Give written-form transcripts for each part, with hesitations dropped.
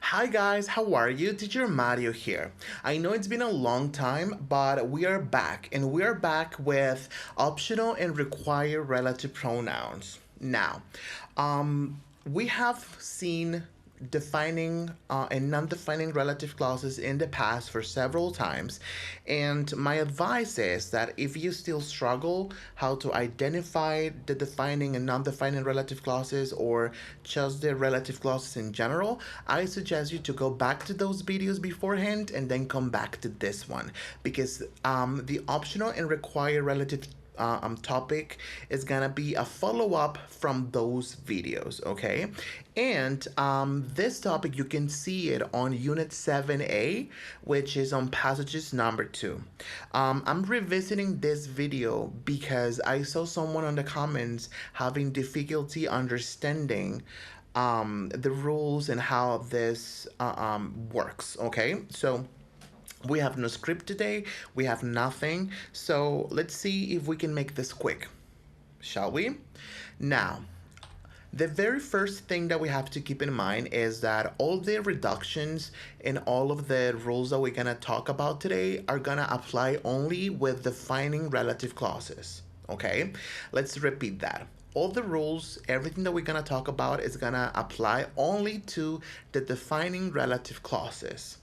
Hi guys, how are you? Teacher Mario here. I know it's been a long time, but we are back and we are back with optional and required relative pronouns. Now, we have seen defining and non-defining relative clauses in the past for several times, and my advice is that if you still struggle how to identify the defining and non-defining relative clauses or just the relative clauses in general, I suggest you to go back to those videos beforehand and then come back to this one, because the optional and required relative topic is gonna be a follow-up from those videos, okay? And this topic, you can see it on unit 7a, which is on passages number 2. I'm revisiting this video because I saw someone on the comments having difficulty understanding the rules and how this works, okay? So we have no script today, we have nothing, so let's see if we can make this quick, shall we? Now, the very first thing that we have to keep in mind is that all the reductions and all of the rules that we're going to talk about today are going to apply only with defining relative clauses, okay? Let's repeat that. All the rules, everything that we're going to talk about is going to apply only to the defining relative clauses.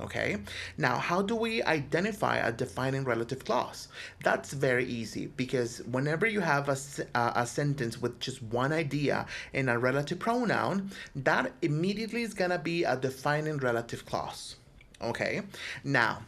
Okay, now how do we identify a defining relative clause? That's very easy, because whenever you have a sentence with just one idea in a relative pronoun, that immediately is gonna be a defining relative clause. Okay, now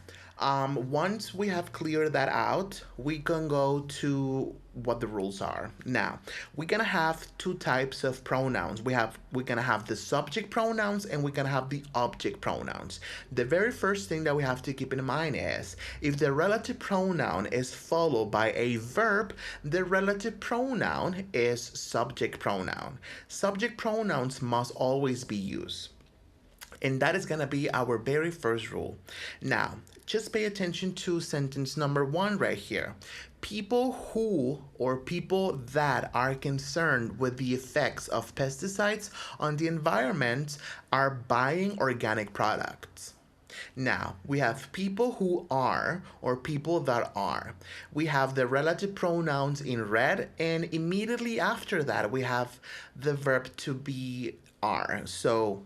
once we have cleared that out, we can go to what the rules are. Now, we're gonna have two types of pronouns. We're gonna have the subject pronouns and we're gonna have the object pronouns. The very first thing that we have to keep in mind is if the relative pronoun is followed by a verb, the relative pronoun is subject pronoun. Subject pronouns must always be used. And that is going to be our very first rule. Now, just pay attention to sentence number 1 right here. People who or people that are concerned with the effects of pesticides on the environment are buying organic products. Now, we have people who are or people that are. We have the relative pronouns in red, and immediately after that, we have the verb to be are. So,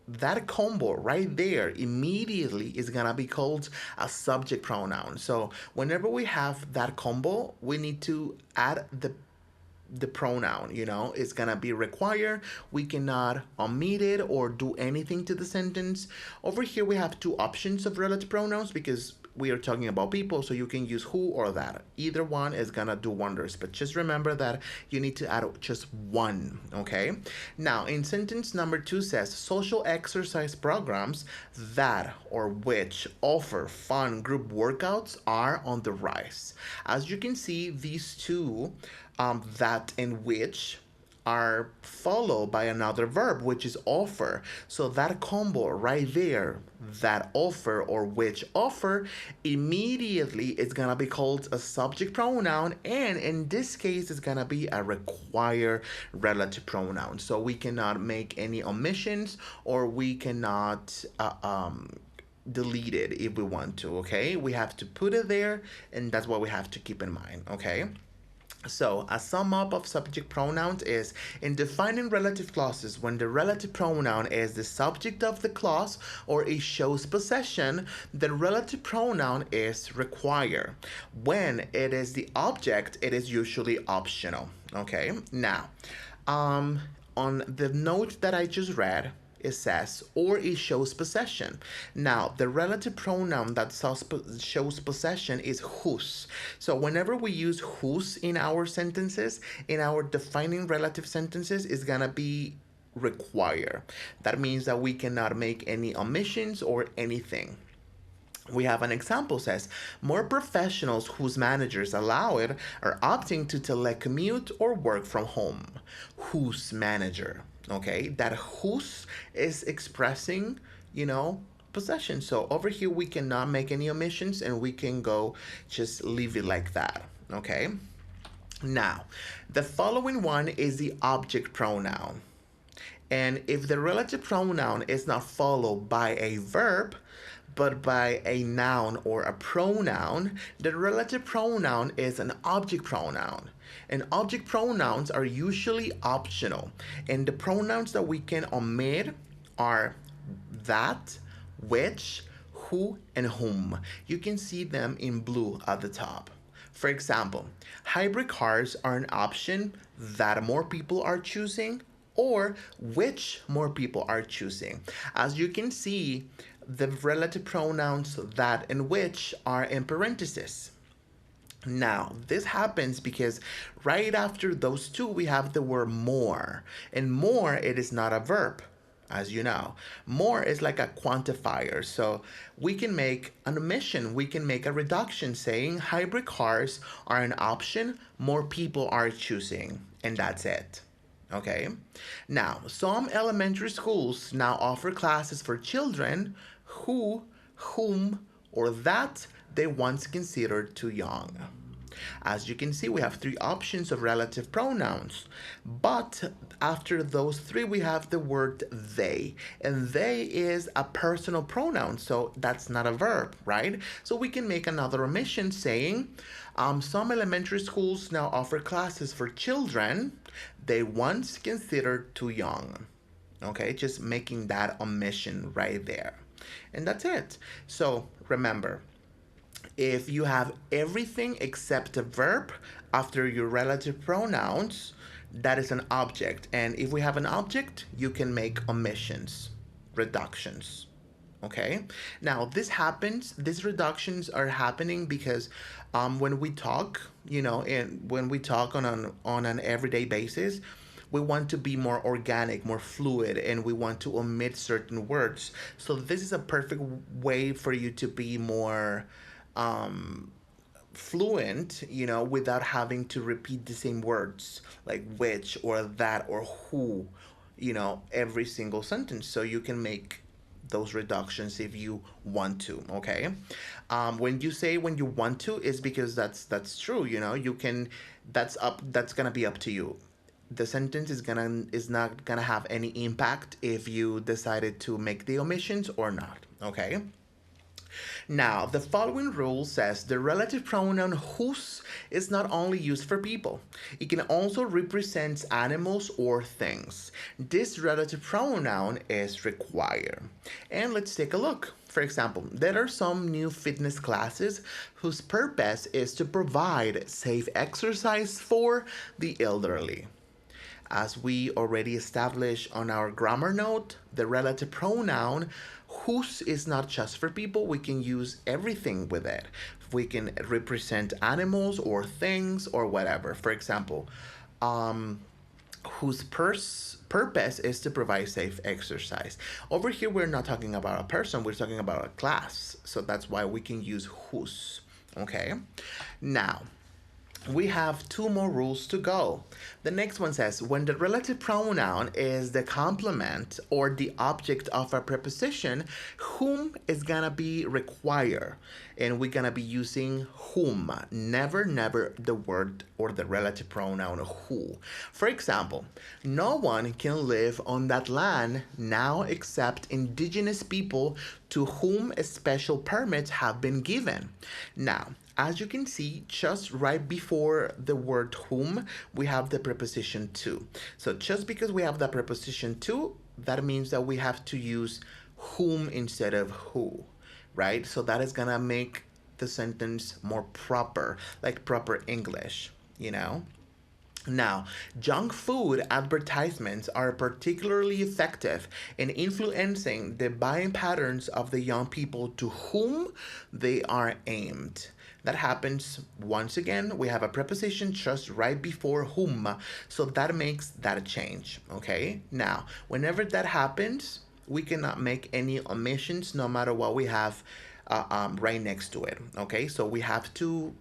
that combo right there immediately is gonna be called a subject pronoun. So whenever we have that combo, we need to add the pronoun, it's gonna be required. We cannot omit it or do anything to the sentence. Over here we have two options of relative pronouns because we are talking about people, so you can use who or that. Either one is gonna do wonders, but just remember that you need to add just one, okay? Now, in sentence number 2 says, social exercise programs that or which offer fun group workouts are on the rise. As you can see, these two, that and which, are followed by another verb, which is offer. So that combo right there, that offer or which offer, immediately is gonna be called a subject pronoun, and in this case, it's gonna be a required relative pronoun. So we cannot make any omissions, or we cannot delete it if we want to, okay? We have to put it there, and that's what we have to keep in mind, okay? So, a sum up of subject pronouns is in defining relative clauses, when the relative pronoun is the subject of the clause or it shows possession, the relative pronoun is required. When it is the object, it is usually optional. Okay, now, on the note that I just read, it says, or it shows possession. Now, the relative pronoun that shows possession is whose. So whenever we use whose in our sentences, in our defining relative sentences, is gonna be require. That means that we cannot make any omissions or anything. We have an example says, more professionals whose managers allow it are opting to telecommute or work from home. Whose manager? Okay, that whose is expressing, possession. So over here we cannot make any omissions and we can go just leave it like that. Okay, now the following one is the object pronoun. And if the relative pronoun is not followed by a verb, but by a noun or a pronoun, the relative pronoun is an object pronoun. And object pronouns are usually optional. And the pronouns that we can omit are that, which, who, and whom. You can see them in blue at the top. For example, hybrid cars are an option that more people are choosing or which more people are choosing. As you can see, the relative pronouns that and which are in parentheses. Now, this happens because right after those two, we have the word more. And more, it is not a verb, as you know. More is like a quantifier. So we can make an omission, we can make a reduction saying hybrid cars are an option more people are choosing. And that's it. Okay. Now, some elementary schools now offer classes for children who, whom, or that they once considered too young. As you can see, we have three options of relative pronouns, but after those three, we have the word they, and they is a personal pronoun, so that's not a verb, right? So we can make another omission saying, some elementary schools now offer classes for children they once considered too young. Okay, just making that omission right there. And that's it. So remember, if you have everything except a verb after your relative pronouns, that is an object. And if we have an object, you can make omissions, reductions. Okay. Now these reductions are happening because when we talk, and when we talk on an everyday basis, we want to be more organic, more fluid, and we want to omit certain words. So this is a perfect way for you to be more fluent, without having to repeat the same words like which or that or who, every single sentence. So you can make those reductions if you want to. Okay. When you say when you want to is because that's true. You can. That's gonna be up to you. The sentence is not gonna have any impact if you decided to make the omissions or not. Okay. Now, the following rule says the relative pronoun whose is not only used for people, it can also represent animals or things. This relative pronoun is required. And let's take a look. For example, there are some new fitness classes whose purpose is to provide safe exercise for the elderly. As we already established on our grammar note, the relative pronoun whose is not just for people. We can use everything with it. We can represent animals or things or whatever. For example, whose purpose is to provide safe exercise. Over here, we're not talking about a person, we're talking about a class. So that's why we can use whose. Okay. Now, we have two more rules to go. The next one says when the relative pronoun is the complement or the object of a preposition, whom is gonna be required. And we're gonna be using whom, never the word or the relative pronoun who. For example, no one can live on that land now except indigenous people to whom special permits have been given. Now, as you can see, just right before the word whom, we have the preposition to. So just because we have the preposition to, that means that we have to use whom instead of who, right? So that is gonna make the sentence more proper, like proper English, Now, junk food advertisements are particularly effective in influencing the buying patterns of the young people to whom they are aimed. That happens once again. We have a preposition just right before whom, so that makes that a change. Okay. Now, whenever that happens, we cannot make any omissions, no matter what we have right next to it. Okay. So we have to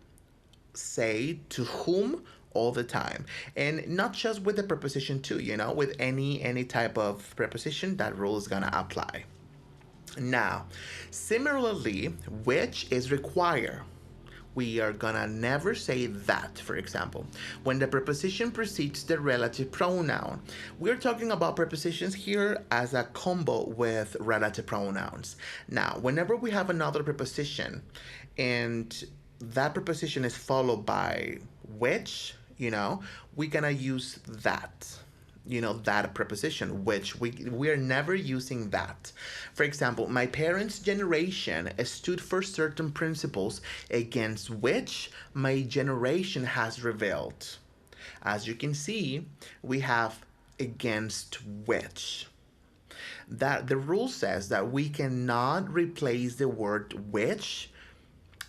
say to whom all the time, and not just with the preposition to. With any type of preposition, that rule is gonna apply. Now, similarly, which is required. We are gonna never say that, for example. When the preposition precedes the relative pronoun, we're talking about prepositions here as a combo with relative pronouns. Now, whenever we have another preposition and that preposition is followed by which, we're gonna use that, that preposition, which we are never using that. For example, my parents' generation stood for certain principles against which my generation has rebelled. As you can see, we have against which. That the rule says that we cannot replace the word which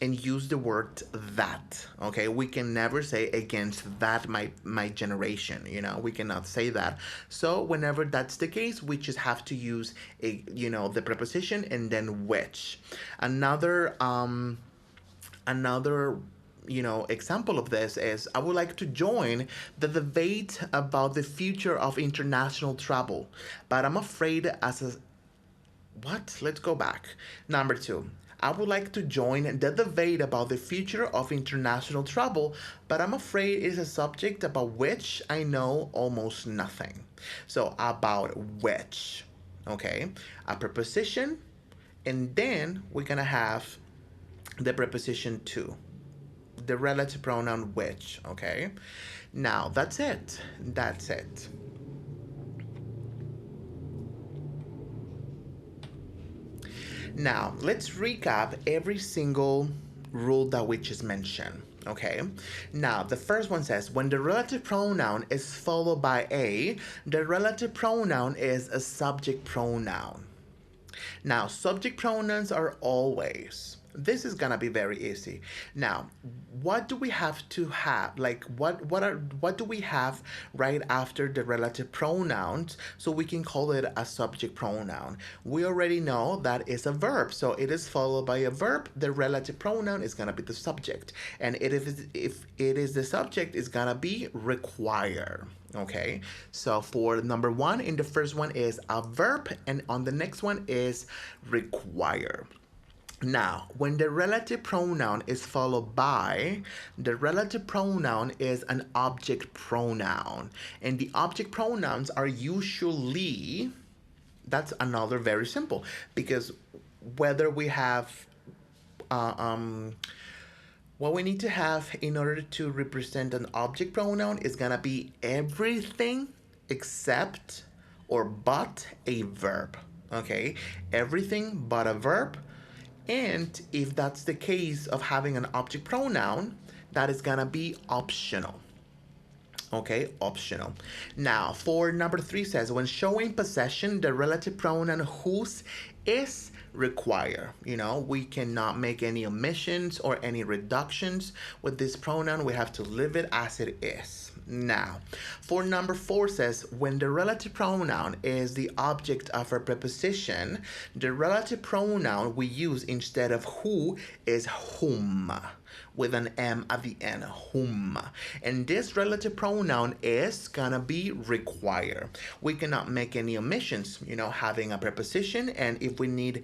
and use the word that. Okay, we can never say against that my generation, we cannot say that. So whenever that's the case, we just have to use the preposition and then which. Another example of this is, I would like to join the debate about the future of international travel, but I'm afraid as a what? Let's go back. Number two, I would like to join the debate about the future of international travel, but I'm afraid it is a subject about which I know almost nothing. So, about which, okay? A preposition, and then we're gonna have the preposition to, the relative pronoun which, okay? Now, that's it. That's it. Now, let's recap every single rule that we just mentioned. Okay. Now, the first one says when the relative pronoun is followed by a, the relative pronoun is a subject pronoun. Now, subject pronouns are always. This is gonna be very easy. Now, what do we have to have? Like, what do we have right after the relative pronouns so we can call it a subject pronoun? We already know that it's a verb, so it is followed by a verb. The relative pronoun is gonna be the subject, and if it is the subject, it's gonna be require. Okay, so for number one, in the first one is a verb, and on the next one is require. Now, when the relative pronoun is followed by, the relative pronoun is an object pronoun. And the object pronouns are usually, that's another very simple, because whether we have, what we need to have in order to represent an object pronoun is gonna be everything except or but a verb. Okay, everything but a verb. And if that's the case of having an object pronoun, that is gonna be optional. Okay, optional. Now, for number three says, when showing possession, the relative pronoun whose is require. We cannot make any omissions or any reductions with this pronoun. We have to leave it as it is. Now, for number four says, when the relative pronoun is the object of a preposition, the relative pronoun we use instead of who is whom, with an M at the end, whom. And this relative pronoun is gonna be require. We cannot make any omissions, having a preposition, and if we need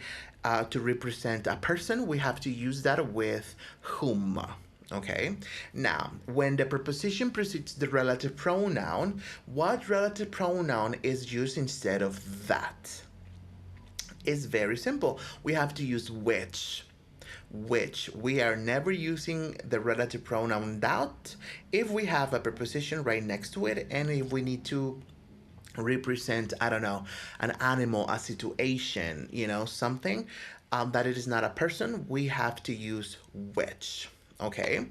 to represent a person, we have to use that with whom. Okay, now when the preposition precedes the relative pronoun, what relative pronoun is used instead of that? It's very simple. We have to use which. We are never using the relative pronoun that if we have a preposition right next to it, and if we need to represent, I don't know, an animal, a situation, something that it is not a person, we have to use which. Okay,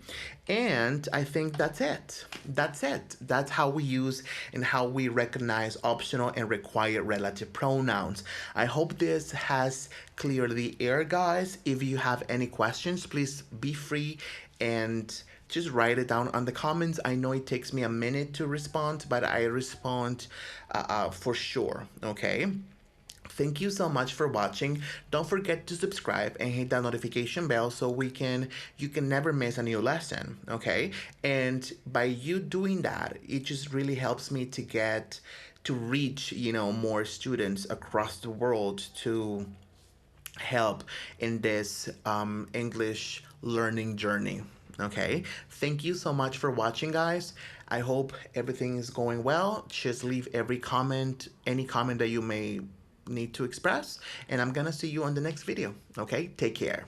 and I think that's it. That's how we use and how we recognize optional and required relative pronouns. I hope this has cleared the air, guys. If you have any questions, please be free and just write it down on the comments. I know it takes me a minute to respond, but I respond for sure. Okay. Thank you so much for watching. Don't forget to subscribe and hit that notification bell so you can never miss a new lesson, okay? And by you doing that, it just really helps me to reach, more students across the world to help in this English learning journey. Okay, thank you so much for watching, guys. I hope everything is going well. Just leave every comment, any comment that you may need to express, and I'm gonna see you on the next video. Okay, take care.